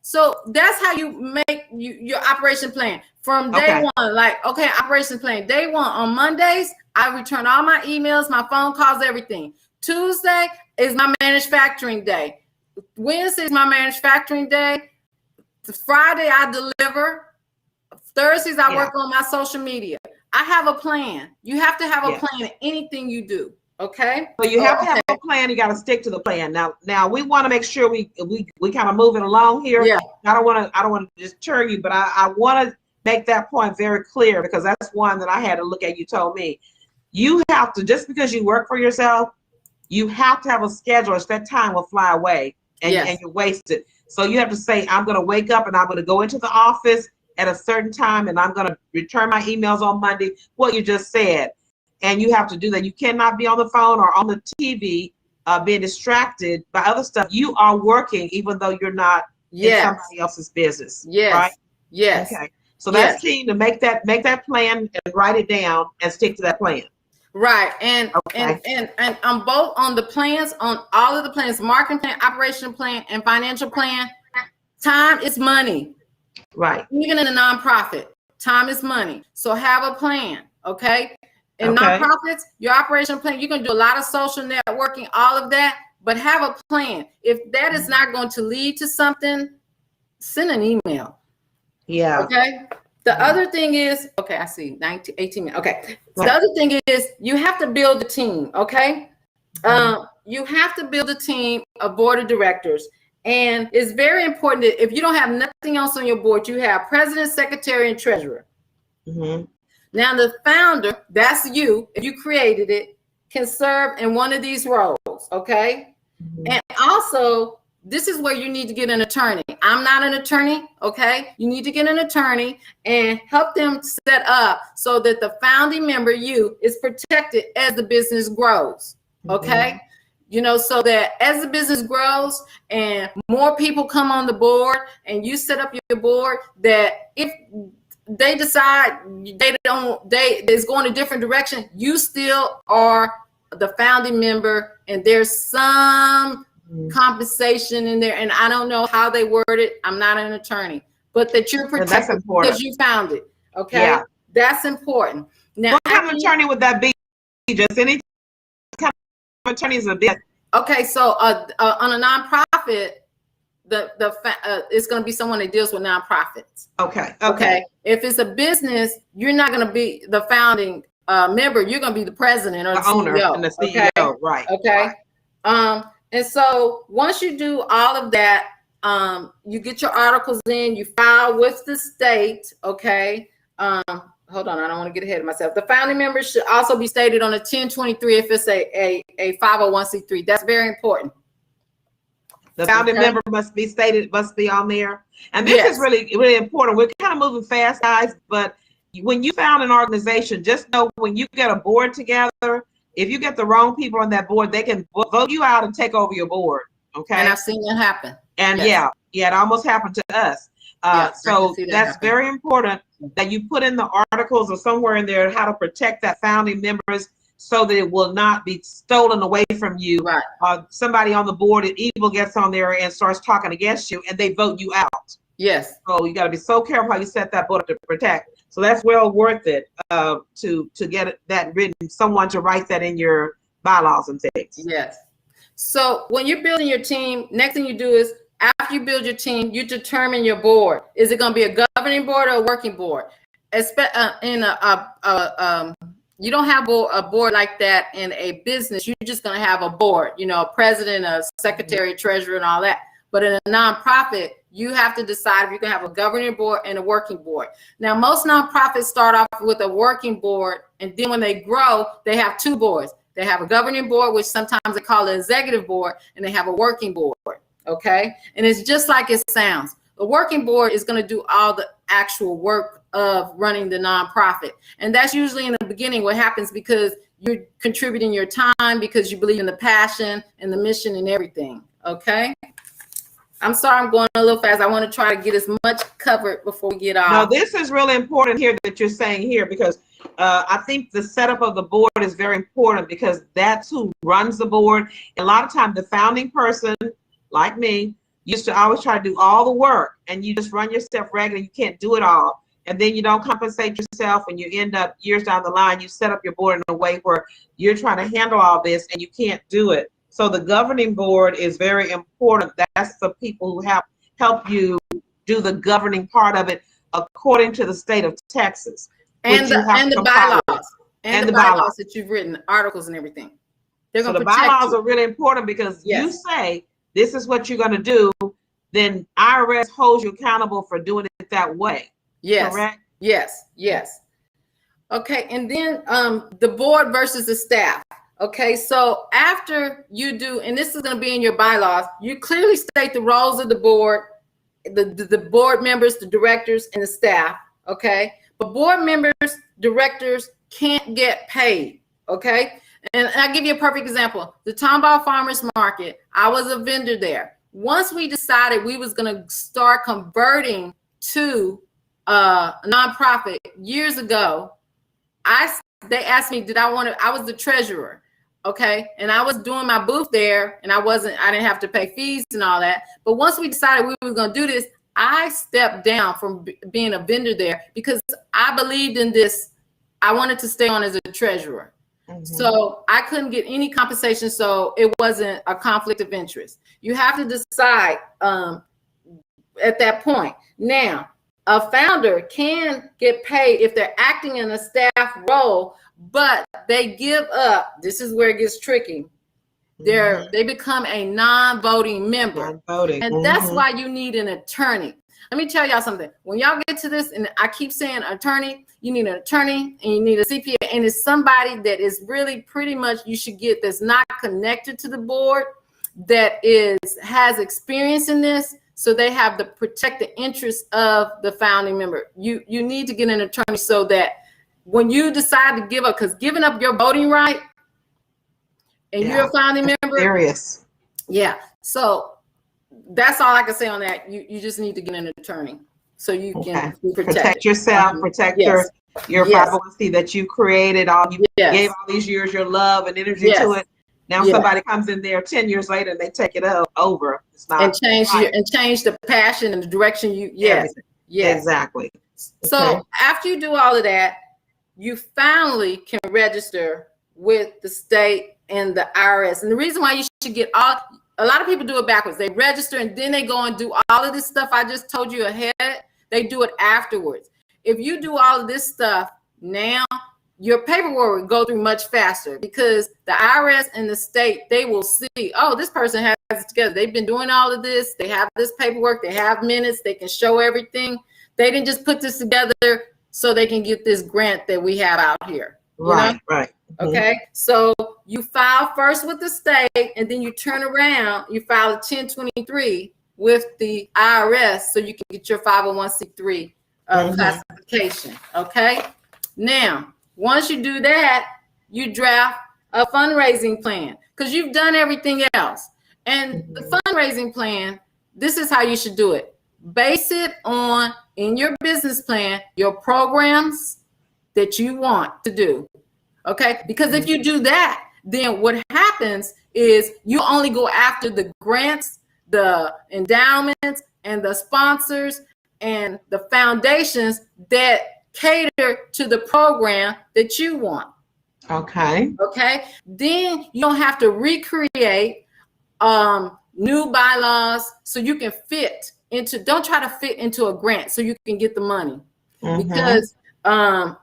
So that's how you make your operation plan from day one. Like, okay, operation plan. Day one, on Mondays, I return all my emails, my phone calls, everything. Tuesday is my manufacturing day. Wednesday is my manufacturing day. Friday, I deliver. Thursdays, I work on my social media. I have a plan. You have to have a plan in anything you do. Okay. So you have to have a plan. You got to stick to the plan. Now we want to make sure we kind of moving along here. Yeah. I don't want to deter you, but I want to make that point very clear, because that's one that I had to look at. You told me you have to, just because you work for yourself, you have to have a schedule, or that time will fly away and you waste it. So you have to say, I'm going to wake up and I'm going to go into the office at a certain time, and I'm going to return my emails on Monday, what you just said. And you have to do that. You cannot be on the phone or on the TV being distracted by other stuff. You are working even though you're not in somebody else's business. Yes. Right? Yes. Okay. So that's key, to make that plan and write it down and stick to that plan. Right. And on both, on the plans, on all of the plans, marketing plan, operation plan, and financial plan, time is money. Right. Even in a nonprofit, time is money. So have a plan. Okay. In nonprofits, your operation plan, you can do a lot of social networking, all of that, but have a plan. If that is not going to lead to something, send an email. Yeah. Okay. The other thing is, okay, I see 18 minutes. Okay. So the other thing is, you have to build a team. Okay. You have to build a team, a board of directors. And it's very important that if you don't have nothing else on your board, you have president, secretary, and treasurer. Mm-hmm. Now, the founder, that's you, if you created it, can serve in one of these roles, okay? Mm-hmm. And also, this is where you need to get an attorney. I'm not an attorney, okay? You need to get an attorney and help them set up so that the founding member, you, is protected as the business grows, okay? Mm-hmm. You know, so that as the business grows and more people come on the board and you set up your board, that if they decide it's going a different direction, you still are the founding member, and there's some compensation in there. And I don't know how they word it. I'm not an attorney, but that you're protected because you found it. Okay. Yeah. That's important. Now, what kind of attorney would that be? Just any kind of attorney is a bit. Okay. So on a nonprofit, it's going to be someone that deals with nonprofits. Okay. If it's a business, you're not going to be the founding member. You're going to be the president or the owner CEO. And the CEO. Okay? Right. Okay. Right. And so once you do all of that, you get your articles in, you file with the state. Okay. Hold on. I don't want to get ahead of myself. The founding members should also be stated on a 1023 if it's a 501c3. That's very important. The founding member must be stated, must be on there. And this is really, really important. We're kind of moving fast, guys, but when you found an organization, just know when you get a board together, if you get the wrong people on that board, they can vote you out and take over your board. Okay. And I've seen that happen. And it almost happened to us. So that's very important that you put in the articles or somewhere in there how to protect that founding members, so that it will not be stolen away from you. Right. Somebody on the board, an evil gets on there and starts talking against you, and they vote you out. Yes. So you got to be so careful how you set that board up to protect. So that's well worth it to get that written, someone to write that in your bylaws and things. Yes. So when you're building your team, next thing you do is, after you build your team, you determine your board. Is it going to be a governing board or a working board? You don't have a board like that in a business. You're just going to have a board, you know, a president, a secretary, treasurer, and all that. But in a nonprofit, you have to decide if you can have a governing board and a working board. Now, most nonprofits start off with a working board, and then when they grow, they have two boards. They have a governing board, which sometimes they call an executive board, and they have a working board. Okay. And it's just like it sounds. The working board is going to do all the actual work of running the nonprofit. And that's usually in the beginning what happens, because you're contributing your time, because you believe in the passion and the mission and everything. Okay. I'm sorry, I'm going a little fast. I want to try to get as much covered before we get off. No, this is really important here that you're saying here, because I think the setup of the board is very important, because that's who runs the board. A lot of times the founding person, like me, used to always try to do all the work, and you just run yourself ragged and you can't do it all. And then you don't compensate yourself, and you end up years down the line, you set up your board in a way where you're trying to handle all this and you can't do it. So the governing board is very important. That's the people who help you do the governing part of it according to the state of Texas. And the bylaws. And the bylaws that you've written, articles and everything. They're so going to the bylaws are really important, because you say this is what you're going to do, then IRS holds you accountable for doing it that way. Yes. Correct? Yes. Yes. Okay. And then the board versus the staff. Okay, so after you do, and this is going to be in your bylaws, you clearly state the roles of the board, the board members, the directors, and the staff. Okay, but board members, directors can't get paid. Okay, and I'll give you a perfect example. The Tomball Farmers Market, I was a vendor there. Once we decided we was going to start converting to a nonprofit years ago, they asked me, I was the treasurer. Okay. And I was doing my booth there, and I didn't have to pay fees and all that. But once we decided we were going to do this, I stepped down from being a vendor there, because I believed in this. I wanted to stay on as a treasurer. Mm-hmm. So I couldn't get any compensation. So it wasn't a conflict of interest. You have to decide at that point. Now, a founder can get paid if they're acting in a staff role, but they give up. This is where it gets tricky. They become a non-voting member. And that's why you need an attorney. Let me tell y'all something. When y'all get to this, and I keep saying attorney, you need an attorney and you need a CPA, and it's somebody that is really pretty much you should get, that's not connected to the board, that has experience in this, so they have to protect the interests of the founding member. You need to get an attorney, so that when you decide to give up, because giving up your voting right and you're a founding member. Serious. Yeah. So that's all I can say on that. You just need to get an attorney so you can protect yourself, protect your 501c that you created, you gave all these years, your love and energy to it. Now somebody comes in there 10 years later and they take it over. It's not and change the passion and the direction you. Yes. Exactly. So after you do all of that, you finally can register with the state and the IRS. And the reason why you should get a lot of people do it backwards. They register and then they go and do all of this stuff I just told you ahead. They do it afterwards. If you do all of this stuff now, your paperwork will go through much faster, because the IRS and the state, they will see, oh, this person has it together. They've been doing all of this. They have this paperwork. They have minutes. They can show everything. They didn't just put this together so they can get this grant that we have out here. Right. Mm-hmm. Okay. So you file first with the state, and then you turn around, you file a 1023 with the IRS so you can get your 501c3 classification. Okay. Now, once you do that, you draft a fundraising plan, because you've done everything else. And the fundraising plan, this is how you should do it. Base it on, in your business plan, your programs that you want to do. Okay? Because if you do that, then what happens is you only go after the grants, the endowments, and the sponsors and the foundations that cater to the program that you want. Okay. Then you don't have to recreate new bylaws, so you can don't try to fit into a grant so you can get the money, because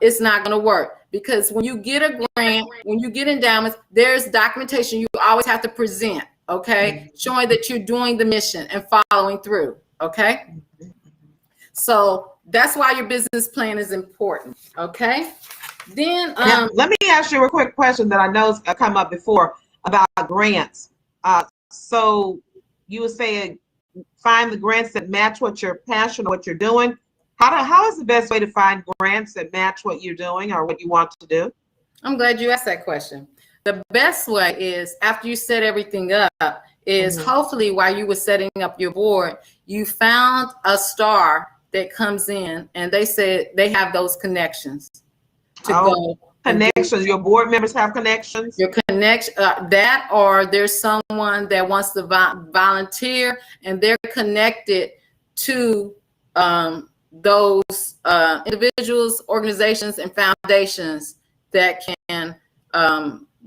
it's not going to work. Because when you get a grant, when you get endowments, there's documentation you always have to present, showing that you're doing the mission and following through. So that's why your business plan is important. Then now, let me ask you a quick question that I know has come up before about grants. So you were saying find the grants that match what your passion or what you're doing. How is the best way to find grants that match what you're doing or what you want to do? I'm glad you asked that question. The best way is, after you set everything up, is hopefully while you were setting up your board, you found a star that comes in and they said they have those connections to go. Connections. Your board members have connections? Your connection, that, or there's someone that wants to volunteer and they're connected to those individuals, organizations, and foundations that can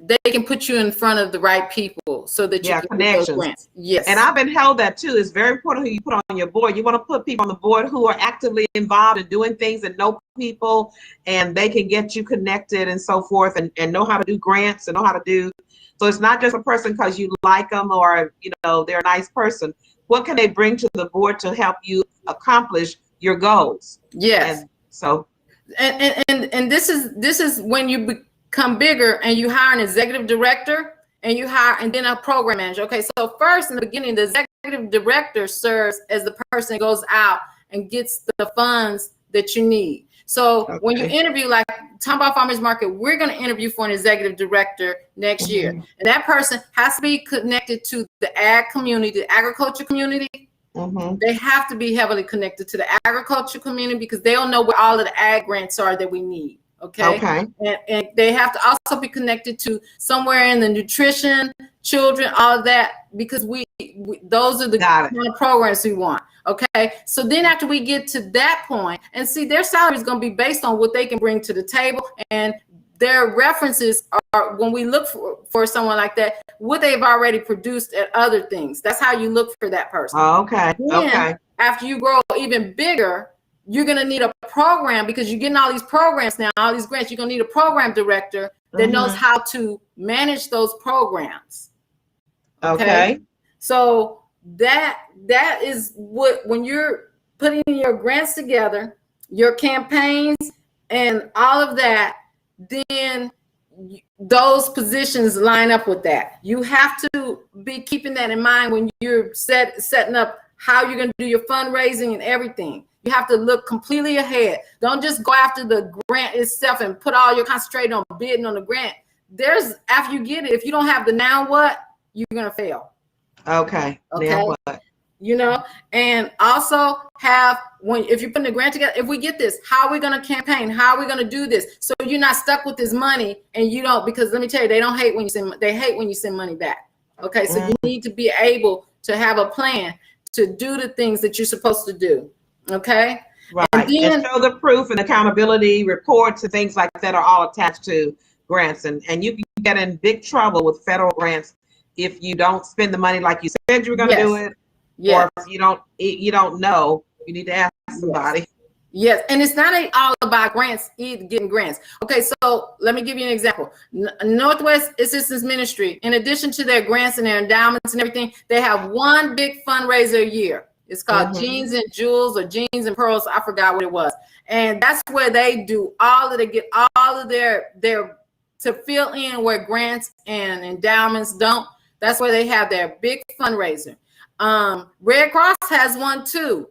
they can put you in front of the right people so that you can get those grants. Yes. And I've been held that too. It's very important who you put on your board. You want to put people on the board who are actively involved in doing things and know people, and they can get you connected and so forth, and know how to do grants and know how to do. So it's not just a person because you like them or, you know, they're a nice person. What can they bring to the board to help you accomplish your goals? Yes. And so. And this is when you become bigger and you hire an executive director and then a program manager. Okay, so first in the beginning, the executive director serves as the person that goes out and gets the funds that you need. So when you interview, like Tomball Farmers Market, we're going to interview for an executive director next year. And that person has to be connected to the ag community, the agriculture community. They have to be heavily connected to the agriculture community because they'll know where all of the ag grants are that we need. Okay. And they have to also be connected to somewhere in the nutrition, children, all of that, because we those are the kind of programs we want. Okay. So then after we get to that point, and see, their salary is going to be based on what they can bring to the table, and their references are, when we look for someone like that, what they've already produced at other things. That's how you look for that person. Okay. Then, after you grow even bigger, you're going to need a program, because you're getting all these programs now, all these grants. You're going to need a program director that knows how to manage those programs. Okay. So that is what, when you're putting your grants together, your campaigns and all of that, then those positions line up with that. You have to be keeping that in mind when you're setting up how you're going to do your fundraising and everything. You have to look completely ahead. Don't just go after the grant itself and put all your concentrating on bidding on the grant. After you get it, if you don't have the now what, you're going to fail. Okay. Now what? You know, and also if you're putting a grant together, if we get this, how are we going to campaign? How are we going to do this? So you're not stuck with this money, and you don't, because let me tell you, they hate when you send money back. Okay. So you need to be able to have a plan to do the things that you're supposed to do. Okay. Right. And show the proof and accountability reports and things like that are all attached to grants. And you can get in big trouble with federal grants if you don't spend the money like you said you were going to do it. Or if you don't know, you need to ask somebody. Yes. And it's not all about grants, getting grants. Okay. So let me give you an example. Northwest Assistance Ministry, in addition to their grants and their endowments and everything, they have one big fundraiser a year. It's called Jeans and Jewels, or Jeans and Pearls. I forgot what it was. And that's where they do get all of their to fill in where grants and endowments don't. That's where they have their big fundraiser. Red Cross has one too.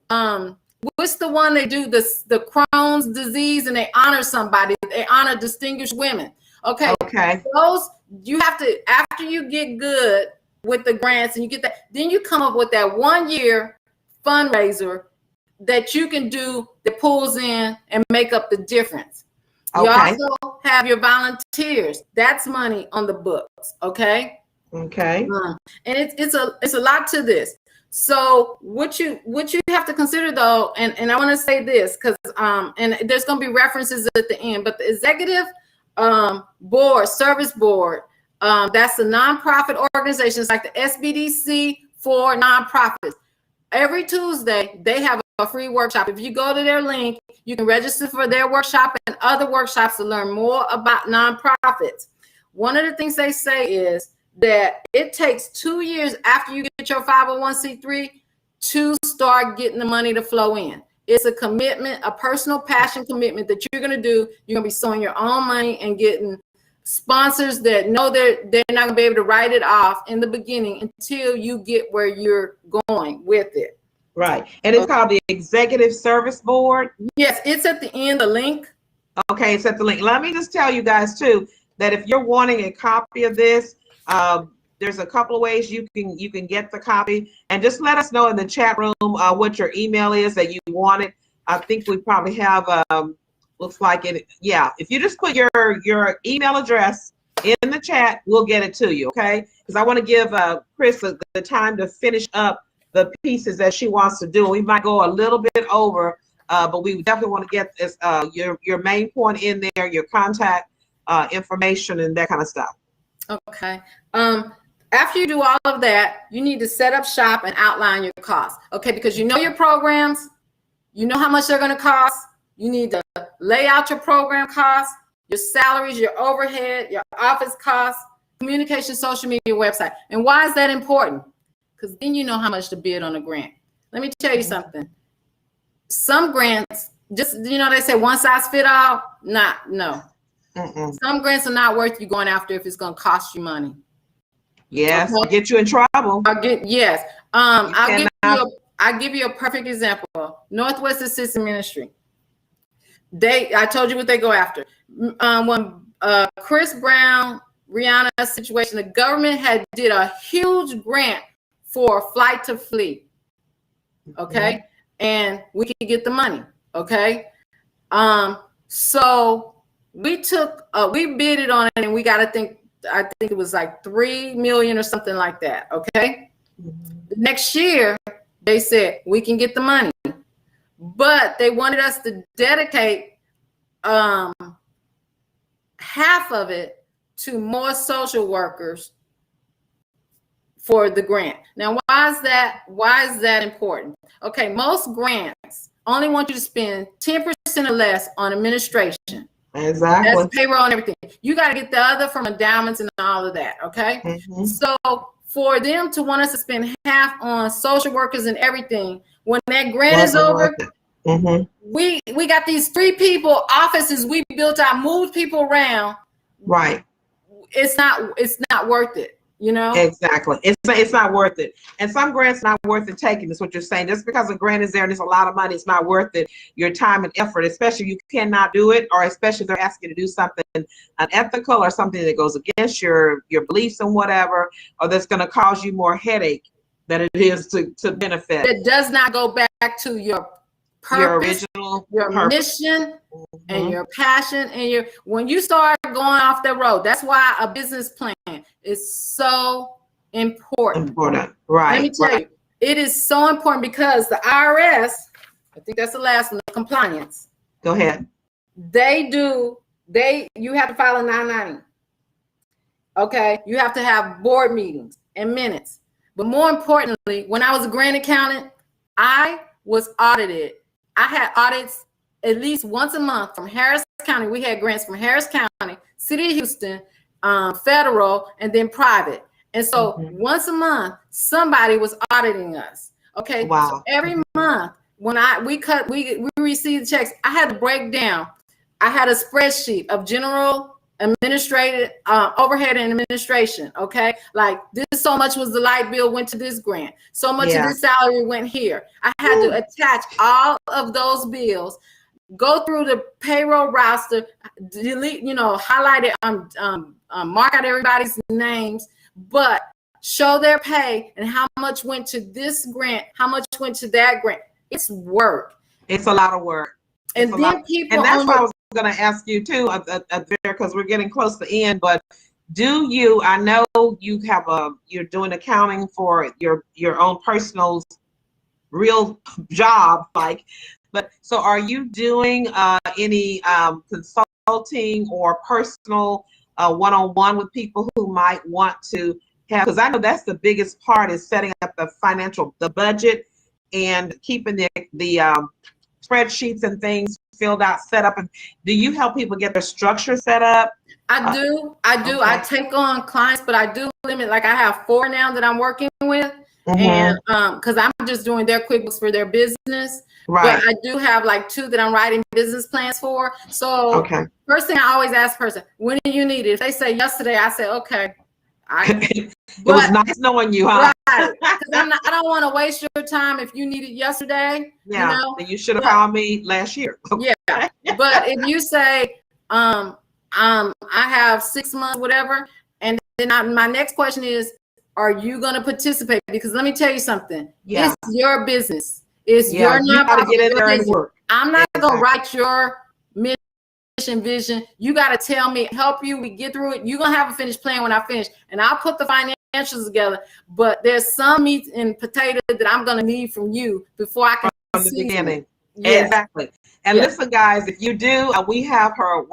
What's the one they do the Crohn's disease, and they honor somebody. They honor distinguished women. Okay. Those you have to, after you get good with the grants and you get that, then you come up with that 1 year fundraiser that you can do that pulls in and make up the difference. You also have your volunteers. That's money on the books. Okay. And it's a lot to this. So what you have to consider though, and I want to say this because and there's going to be references at the end, but the executive board, service board, that's the nonprofit organizations like the SBDC for nonprofits. Every Tuesday they have a free workshop. If you go to their link, you can register for their workshop and other workshops to learn more about nonprofits. One of the things they say is that it takes 2 years after you get your 501c3 to start getting the money to flow in. It's a commitment, a personal passion commitment that you're going to do. You're going to be sowing your own money and getting sponsors that know they're not going to be able to write it off in the beginning until you get where you're going with it. Right. And it's called the Executive Service Board. Yes, it's at the end, the link. Okay, it's at the link. Let me just tell you guys too, that if you're wanting a copy of this, there's a couple of ways you can get the copy, and just let us know in the chat room what your email is that you want it. I think we probably have looks like it. Yeah, if you just put your email address in the chat, we'll get it to you. Okay, because I want to give Chris the time to finish up the pieces that she wants to do. We might go a little bit over, but we definitely want to get this your main point in there, your contact information, and that kind of stuff. Okay. After you do all of that, you need to set up shop and outline your costs. Okay, because you know your programs, you know how much they're going to cost. You need to lay out your program costs, your salaries, your overhead, your office costs, communication, social media, website. And why is that important? Because then you know how much to bid on a grant. Let me tell you something. Some grants, just, you know, they say one size fit all. No. Some grants are not worth you going after if it's going to cost you money. Yes, Okay. get you in trouble. Yes. I'll give you a perfect example. Northwest Assistant Ministry. I told you what they go after. When Chris Brown, Rihanna situation, the government did a huge grant for Flight to Fleet. Okay. And we could get the money. Okay. So we bidded on it, and we got to I think it was like 3 million or something like that. Okay. The next year they said we can get the money, but they wanted us to dedicate half of it to more social workers for the grant. Now, why is that important? Okay, most grants only want you to spend 10% or less on administration. Exactly. That's payroll and everything. You got to get the other from endowments and all of that. Okay. So for them to want us to spend half on social workers and everything, when that grant is over, we got these 3 people offices we built out, moved people around. Right. It's not worth it. You know? Exactly. It's not worth it. And some grants not worth it taking, is what you're saying. Just because a grant is there and it's a lot of money, it's not worth it. Your time and effort, especially if you cannot do it, or especially if they're asking you to do something unethical or something that goes against your beliefs and whatever, or that's going to cause you more headache than it is to benefit. It does not go back to your purpose, your original your purpose. mission, and your passion, and when you start going off the road. That's why a business plan is so important. Right. Let me tell you, it is so important because the IRS, I think that's the last one, compliance. Go ahead. You have to file a 990. Okay, you have to have board meetings and minutes. But more importantly, when I was a grant accountant, I was audited. I had audits at least once a month from Harris County. We had grants from Harris County, City of Houston, federal, and then private. And so once a month, somebody was auditing us. Okay. Wow. So every month when we received checks, I had to break down. I had a spreadsheet of general administrative overhead and administration. Okay. Like this, so much was the light bill went to this grant. So much of this salary went here. I had to attach all of those bills, go through the payroll roster, delete, highlight it, mark out everybody's names, but show their pay and how much went to this grant, how much went to that grant. It's work. It's a lot of work. And then people, and that's why I was going to ask you too, because we're getting close to the end. But I know you're doing accounting for your own personal real job, but so are you doing any consulting or personal one-on-one with people who might want to have? Because I know that's the biggest part, is setting up the budget and keeping the spreadsheets and things filled out, set up. And do you help people get their structure set up? I do. Okay. I take on clients, but I do limit. Like I have 4 now that I'm working with, and because I'm just doing their QuickBooks for their business. Right. But I do have like 2 that I'm writing business plans for. So first thing I always ask the person, when do you need it? If they say yesterday, I say okay. It was nice knowing you, huh? Right. I don't want to waste your time if you need it yesterday. Yeah. You should have called me last year. Yeah. But if you say, I have 6 months, whatever, and then my next question is, are you going to participate? Because let me tell you something. Yeah. It's your business. It's Yeah, your you gotta nonprofit, get in your there and business. work. I'm not going to Exactly. write your mission, vision. You got to tell me, help you. We get through it. You're going to have a finished plan when I finish, and I'll put the financials together. But there's some meat and potato that I'm going to need from you before I can From the season beginning. it. Yes. Exactly. And Yes. listen, guys, if you do, we have her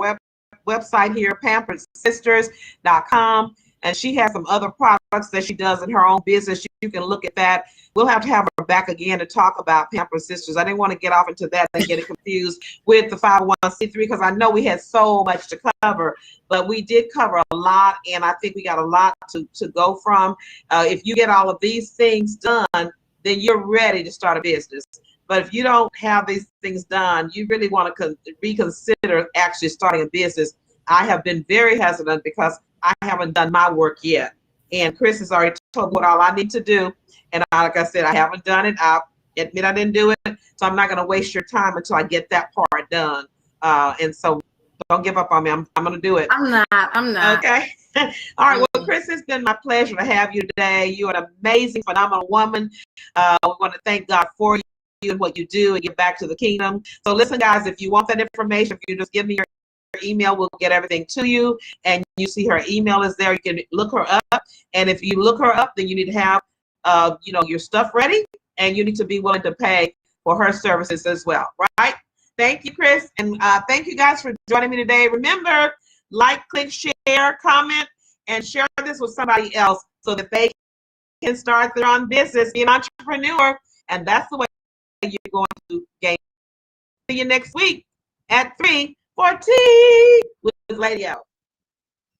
website here, pamperedsisters.com, and she has some other products that she does in her own business. You can look at that. We'll have to have her back again to talk about Pampered Sisters. I didn't want to get off into that and get it confused with the 501c3 because I know we had so much to cover, but we did cover a lot, and I think we got a lot to go from. If you get all of these things done, then you're ready to start a business. But if you don't have these things done, you really want to reconsider actually starting a business. I have been very hesitant because I haven't done my work yet. And Chris has already told me what all I need to do. And like I said, I haven't done it. I'll admit I didn't do it. So I'm not going to waste your time until I get that part done. And so don't give up on me. I'm going to do it. I'm not. Okay. All right. Well, Chris, it's been my pleasure to have you today. You're an amazing, phenomenal woman. We want to thank God for you and what you do and get back to the kingdom. So listen, guys, if you want that information, if you just give me your email, we'll get everything to you. And you see her email is there. You can look her up. And if you look her up, then you need to have your stuff ready, and you need to be willing to pay for her services as well, right? Thank you, Chris. And thank you guys for joining me today. Remember, like, click, share, comment, and share this with somebody else so that they can start their own business, be an entrepreneur. And that's the way you're going to gain. See you next week at 3 for tea with Lady O.